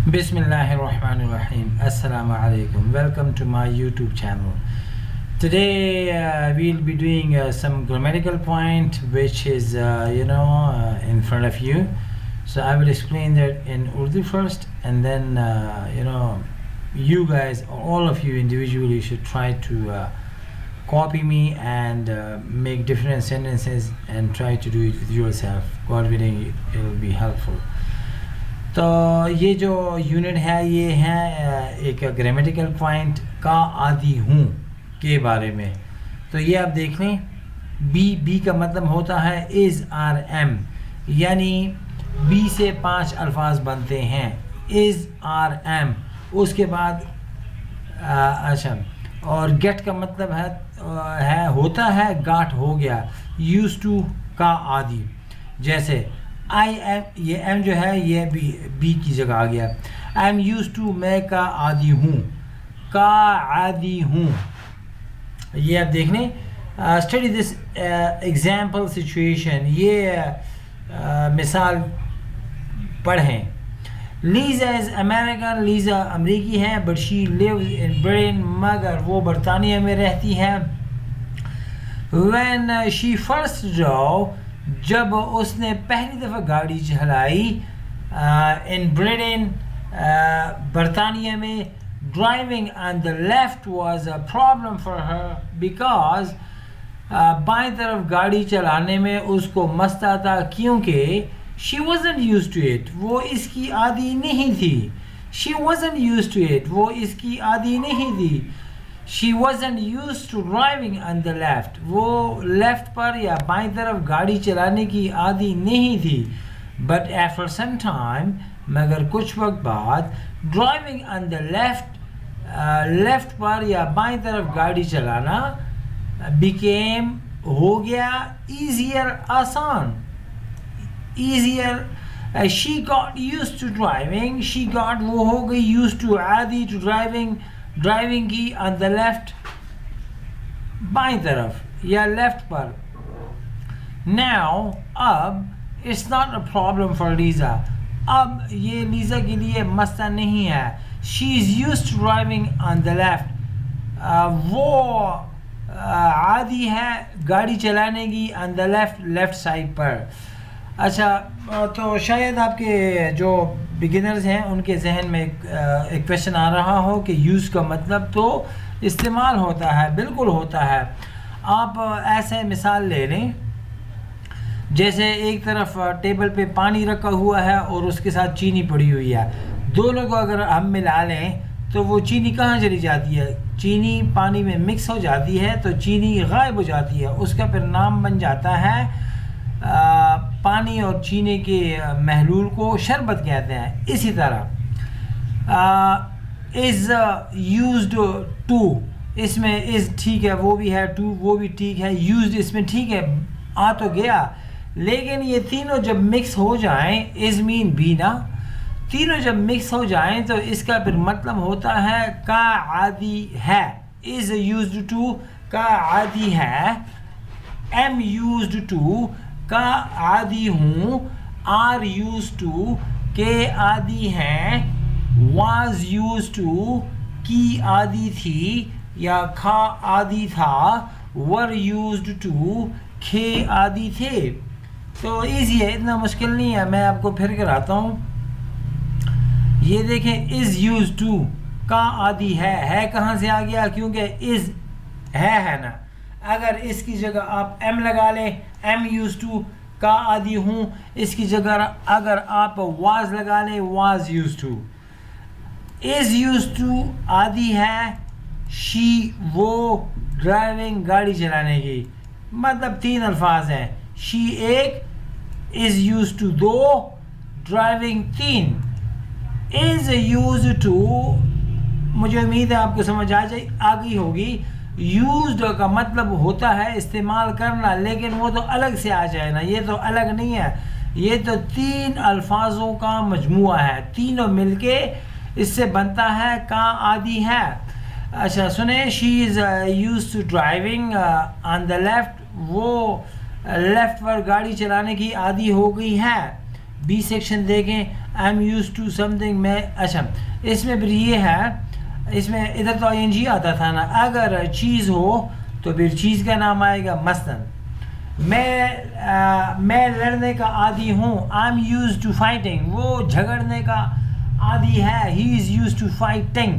Bismillahirrahmanirrahim. Assalamu alaikum. Welcome to my YouTube channel. Today we'll be doing some grammatical point which is in front of you. So I will explain that in Urdu first, and then you guys, all of you individually, should try to copy me and make different sentences and try to do it with yourself. God willing, it will be helpful. تو یہ جو unit ہے یہ ہے ایک grammatical point کا عادی ہوں کے بارے میں. تو یہ آپ دیکھ لیں, بی کا مطلب ہوتا ہے از آر ایم, یعنی بی سے 5 الفاظ بنتے ہیں, از آر ایم. اس کے بعد اچھا, اور گیٹ کا مطلب ہے ہوتا ہے گاٹ ہو گیا, یوز ٹو کا عادی. جیسے آئی ایم, یہ ایم جو ہے یہ بی کی جگہ آ گیا. آئی ایم یوز ٹو, میں کا عادی ہوں, کا عادی ہوں. یہ آپ دیکھ لیں. اسٹڈی دس ایگزامپل سچویشن, یہ مثال پڑھیں. لیزا از امیریکن, لیزا امریکی ہے, بٹ شی لیوز ان برٹن, مگر وہ برطانیہ میں رہتی ہے. وین شی فرسٹ ڈرو, جب اس نے پہلی دفعہ گاڑی چلائی, ان برٹن, برطانیہ میں, driving on the left was a problem for her, because بائیں طرف گاڑی چلانے میں اس کو مسئلہ تھا, کیونکہ شی wasn't used to it, وہ اس کی عادی نہیں تھی. شی wasn't used to it, وہ اس کی عادی نہیں تھی. She wasn't used to driving on the left, وہ لیفٹ پر یا بائیں طرف گاڑی چلانے کی عادی نہیں تھی. But after some time, مگر کچھ وقت بعد, driving on the left, left پر یا بائیں طرف گاڑی چلانا, became, ہو گیا, easier, آسان. easier, she got used to driving, she got, وہ ہو گئی used to, عادی to driving, ڈرائیونگ کی آن دا لیفٹ, بائیں طرف یا لیفٹ پر. ناؤ, اب, it's not a problem for Liza, اب یہ لیزا کے لیے مسئلہ نہیں ہے. She is used to driving on the left, وہ عادی ہے گاڑی چلانے کی on the left, left side پر. اچھا, تو شاید آپ کے جو بگنرز ہیں ان کے ذہن میں ایک کویشچن آ رہا ہو کہ یوز کا مطلب تو استعمال ہوتا ہے, بالکل ہوتا ہے. آپ ایسے مثال لے لیں, جیسے ایک طرف ٹیبل پہ پانی رکھا ہوا ہے اور اس کے ساتھ چینی پڑی ہوئی ہے. دونوں کو اگر ہم ملا لیں تو وہ چینی کہاں چلی جاتی ہے؟ چینی پانی میں مکس ہو جاتی ہے تو چینی غائب ہو جاتی ہے. اس کا پھر نام بن جاتا ہے, پانی اور چینی کے محلول کو شربت کہتے ہیں. اسی طرح از یوزڈ ٹو, اس میں از ٹھیک ہے, وہ بھی ہے, ٹو وہ بھی ٹھیک ہے, یوزڈ اس میں ٹھیک ہے, آ تو گیا, لیکن یہ تینوں جب مکس ہو جائیں, از مین بی نا, تینوں جب مکس ہو جائیں تو اس کا پھر مطلب ہوتا ہے کا عادی ہے. از یوزڈ ٹو کا عادی ہے, ایم یوزڈ ٹو کا عادی ہوں, آر یوز ٹو کے عادی ہیں, واز یوز ٹو کی عادی تھی یا کھا عادی تھا, ور یوزڈ ٹو کھے عادی تھے. تو ایزی ہے, اتنا مشکل نہیں ہے. میں آپ کو پھر کراتا ہوں. یہ دیکھیں, از یوز ٹو کا عادی ہے کہاں سے آ گیا؟ کیونکہ از ہے نا. اگر اس کی جگہ آپ ایم لگا لیں, ایم یوز ٹو کا عادی ہوں, اس کی جگہ اگر آپ واز لگا لیں, was used to. Is used to عادی ہے, شی وہ ڈرائیونگ گاڑی چلانے کی, مطلب 3 الفاظ ہیں. شی ایک, is used to 2, driving 3. Is used to, مجھے امید ہے آپ کو سمجھ آ گئی ہوگی. یوزڈ کا مطلب ہوتا ہے استعمال کرنا, لیکن وہ تو الگ سے آ جائے نا, یہ تو الگ نہیں ہے, یہ تو 3 الفاظوں کا مجموعہ ہے, تینوں مل کے اس سے بنتا ہے کا عادی ہے. اچھا سنیں, she is used to driving on the left, وہ لیفٹ پر گاڑی چلانے کی عادی ہو گئی ہے. بی سیکشن دیکھیں, I am used to something میں اچھا اس میں پھر یہ ہے اس میں ادھر تو آئی این جی آتا تھا نا اگر چیز ہو تو پھر چیز کا نام آئے گا مثلاً میں لڑنے کا عادی ہوں I am used to fighting وہ جھگڑنے کا عادی ہے he is used to fighting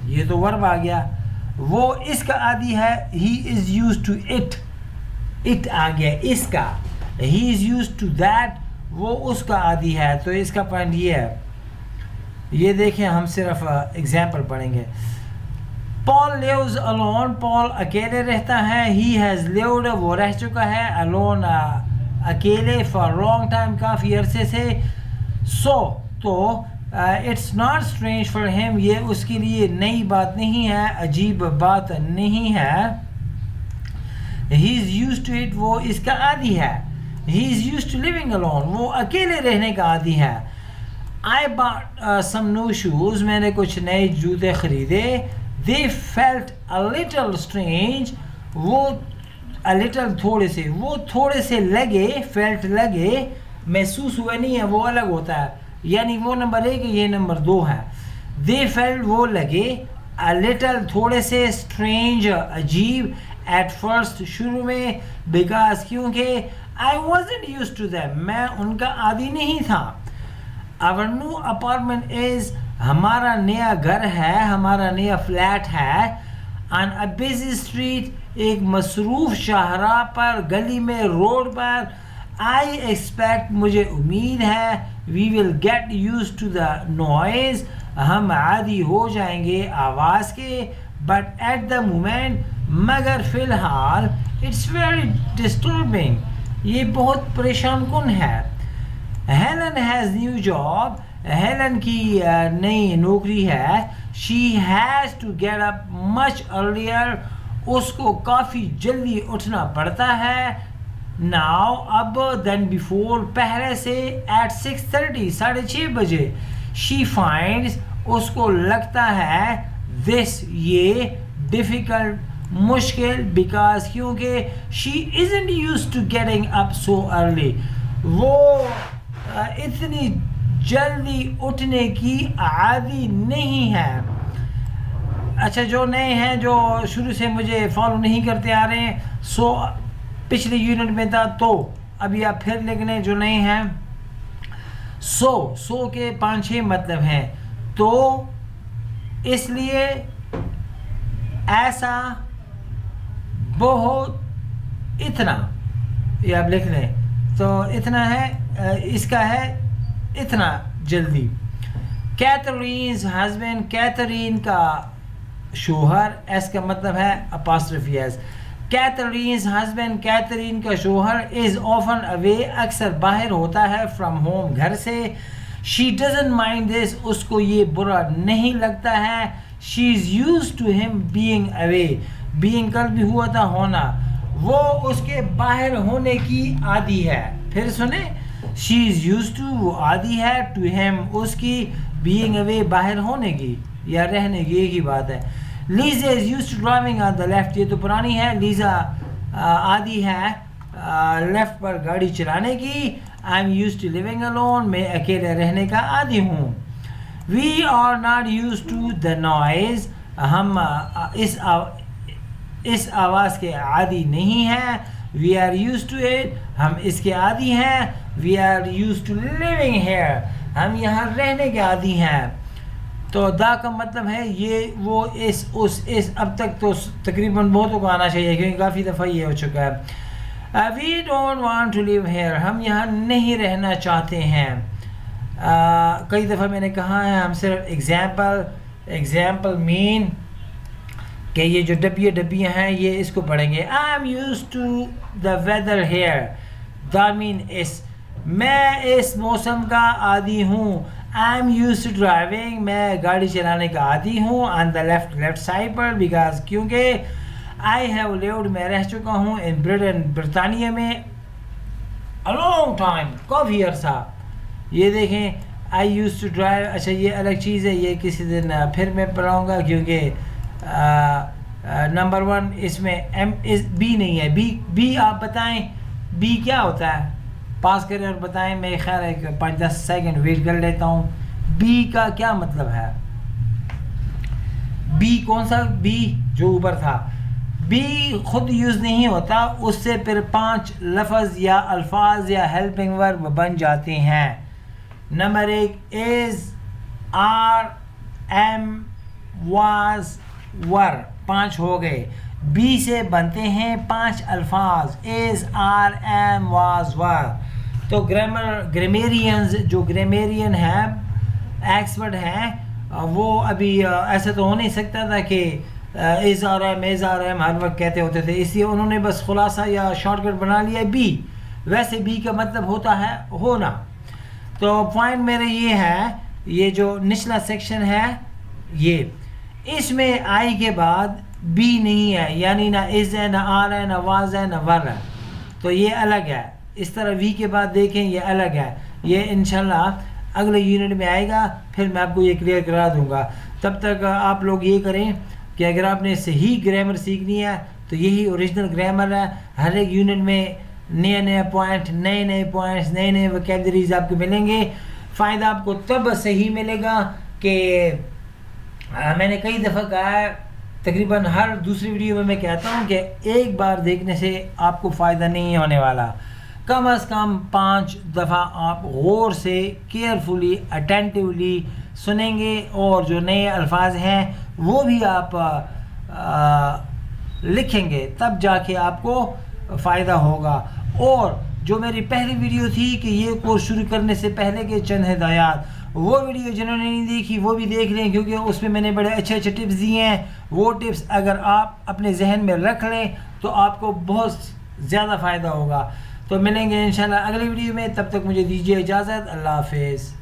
یہ تو ورب آ گیا وہ اس کا عادی ہے he is used to it آ گیا اس کا ہی از یوز ٹو دیٹ وہ اس کا عادی ہے تو اس کا پوائنٹ یہ ہے یہ دیکھیں ہم صرف ایگزامپل پڑھیں گے پال لیوز الون پال اکیلے رہتا ہے ہی ہیز لیوڈ وہ رہ چکا ہے الون اکیلے فار لانگ ٹائم کافی عرصے سے سو تو it's not strange for him یہ اس کے لیے نئی بات نہیں ہے عجیب بات نہیں ہے he is used to it وہ اس کا عادی ہے he is used to living alone وہ اکیلے رہنے کا عادی ہے I bought some new shoes میں نے کچھ نئے جوتے خریدے they felt a little strange وہ a little تھوڑے سے لگے felt لگے محسوس ہوئے نہیں ہے وہ الگ ہوتا ہے یعنی وہ نمبر 1 ہے یہ نمبر 2 ہے they felt وہ لگے a little تھوڑے سے strange عجیب at first شروع میں because کیونکہ I wasn't used to them میں ان کا عادی نہیں تھا Our new apartment is ہمارا نیا گھر ہے ہمارا نیا فلیٹ ہے on a busy street ایک مصروف شاہراہ پر گلی میں روڈ پر I expect مجھے امید ہے we will get used to the noise ہم عادی ہو جائیں گے آواز کے but at the moment مگر فی الحال it's very disturbing یہ بہت پریشان کن ہے Helen has new job Helen کی نئی نوکری ہے she has to get up much earlier اس کو کافی جلدی اٹھنا پڑتا ہے ناؤ اب دین بیفور پہلے سے ایٹ 6:30 6:30 بجے شی فائنڈز اس کو لگتا ہے دس یہ ڈیفیکلٹ مشکل بیکاز کیونکہ she isn't used to getting up so early وہ اتنی جلدی اٹھنے کی عادی نہیں ہے اچھا جو نئے ہیں جو شروع سے مجھے فالو نہیں کرتے آ رہے ہیں سو پچھلے یونٹ میں تھا تو ابھی آپ پھر لکھنے جو نئے ہیں سو کے 5-6 مطلب ہیں تو اس لیے ایسا بہت اتنا یہ آپ لکھ لیں تو اتنا ہے اس کا ہے اتنا جلدی کیتھرینز ہسبینڈ کیتھرین کا شوہر ایس کا مطلب ہے اپاسٹرفی ایس کیتھرینز ہسبینڈ کیتھرین کا شوہر از آفن اوے اکثر باہر ہوتا ہے فرام ہوم گھر سے شی ڈزنٹ مائنڈ دس اس کو یہ برا نہیں لگتا ہے شی از یوز ٹو ہم بینگ اوے بینگ کل بھی ہوا تھا ہونا وہ اس کے باہر ہونے کی عادی ہے پھر سنیں شی از یوز ٹو وہ عادی ہے ٹو ہیم اس کی بینگ اوے باہر ہونے کی یا رہنے کی ایک ہی بات ہے Lisa is used to driving on the left یہ تو پرانی ہے لیزا عادی ہے لیفٹ پر گاڑی چلانے کی I am used to living alone میں اکیلے رہنے کا عادی ہوں we are not used to the noise ہم اس آواز کے عادی نہیں ہیں we are used to it ہم اس کے عادی ہیں we are used to living here ہم یہاں رہنے کے عادی ہیں تو دا کا مطلب ہے یہ وہ اس اب تک تو تقریباً بہتوں کو آنا چاہیے کیونکہ کافی دفعہ یہ ہو چکا ہے we don't want to leave here ہم یہاں نہیں رہنا چاہتے ہیں کئی دفعہ میں نے کہا ہے ہم صرف ایگزامپل مین کہ یہ جو ڈبیاں ہیں یہ اس کو پڑھیں گے I am used to the weather here the man میں اس موسم کا عادی ہوں I am used to driving میں گاڑی چلانے کا عادی ہوں آن دا لیفٹ سائڈ پر بیکاز کیونکہ آئی ہیو لیوڈ میں رہ چکا ہوں ان برٹن برطانیہ میں a long time کافی عرصہ یہ دیکھیں آئی یوز ٹو ڈرائیو اچھا یہ الگ چیز ہے یہ کسی دن پھر میں پڑھاؤں گا کیونکہ نمبر 1 اس میں بی نہیں ہے بی آپ بتائیں بی کیا ہوتا ہے پاس کریں اور بتائیں. میں خیر ایک 5-10 سیکنڈ ویٹ کر لیتا ہوں. بی کا کیا مطلب ہے؟ بی کون سا بی؟ جو اوپر تھا. بی خود یوز نہیں ہوتا, اس سے پھر 5 لفظ یا الفاظ یا ہیلپنگ ورب بن جاتے ہیں. Number 1 is, are, am, was, were, 5 ہو گئے. بی سے بنتے ہیں 5 الفاظ, is, are, am, was, were. تو گرامیرینز جو گرامیرین ہیں, ایکسپرٹ ہیں, وہ ابھی ایسا تو ہو نہیں سکتا تھا کہ از آر ایم ہر وقت کہتے ہوتے تھے, اس لیے انہوں نے بس خلاصہ یا شارٹ کٹ بنا لیا بی. ویسے بی کا مطلب ہوتا ہے ہونا. تو پوائنٹ میرا یہ ہے, یہ جو نچلا سیکشن ہے یہ, اس میں آئی کے بعد بی نہیں ہے, یعنی نہ از ہے, نہ آر ہے, نہ واز ہے, نہ ور ہے. تو یہ الگ ہے. اس طرح وی کے بعد دیکھیں یہ الگ ہے. یہ انشاءاللہ اگلے یونٹ میں آئے گا, پھر میں آپ کو یہ کلیئر کرا دوں گا. تب تک آپ لوگ یہ کریں کہ اگر آپ نے صحیح گرامر سیکھنی ہے تو یہی اوریجنل گرامر ہے. ہر ایک یونٹ میں نئے پوائنٹ, نئے پوائنٹس, نئے ویکیبلریز آپ کو ملیں گے. فائدہ آپ کو تب صحیح ملے گا کہ میں نے کئی دفعہ کہا ہے, تقریباً ہر دوسری ویڈیو میں کہتا ہوں کہ ایک بار دیکھنے سے آپ کو فائدہ نہیں ہونے والا. کم از کم 5 دفعہ آپ غور سے کیئرفلی اٹینٹیولی سنیں گے, اور جو نئے الفاظ ہیں وہ بھی آپ لکھیں گے, تب جا کے آپ کو فائدہ ہوگا. اور جو میری پہلی ویڈیو تھی کہ یہ کورس شروع کرنے سے پہلے کے چند ہدایات, وہ ویڈیو جنہوں نے نہیں دیکھی وہ بھی دیکھ لیں, کیونکہ اس میں نے بڑے اچھے ٹپس دیے ہیں. وہ ٹپس اگر آپ اپنے ذہن میں رکھ لیں تو آپ کو بہت زیادہ فائدہ ہوگا. تو ملیں گے انشاءاللہ اگلی ویڈیو میں, تب تک مجھے دیجیے اجازت. اللہ حافظ.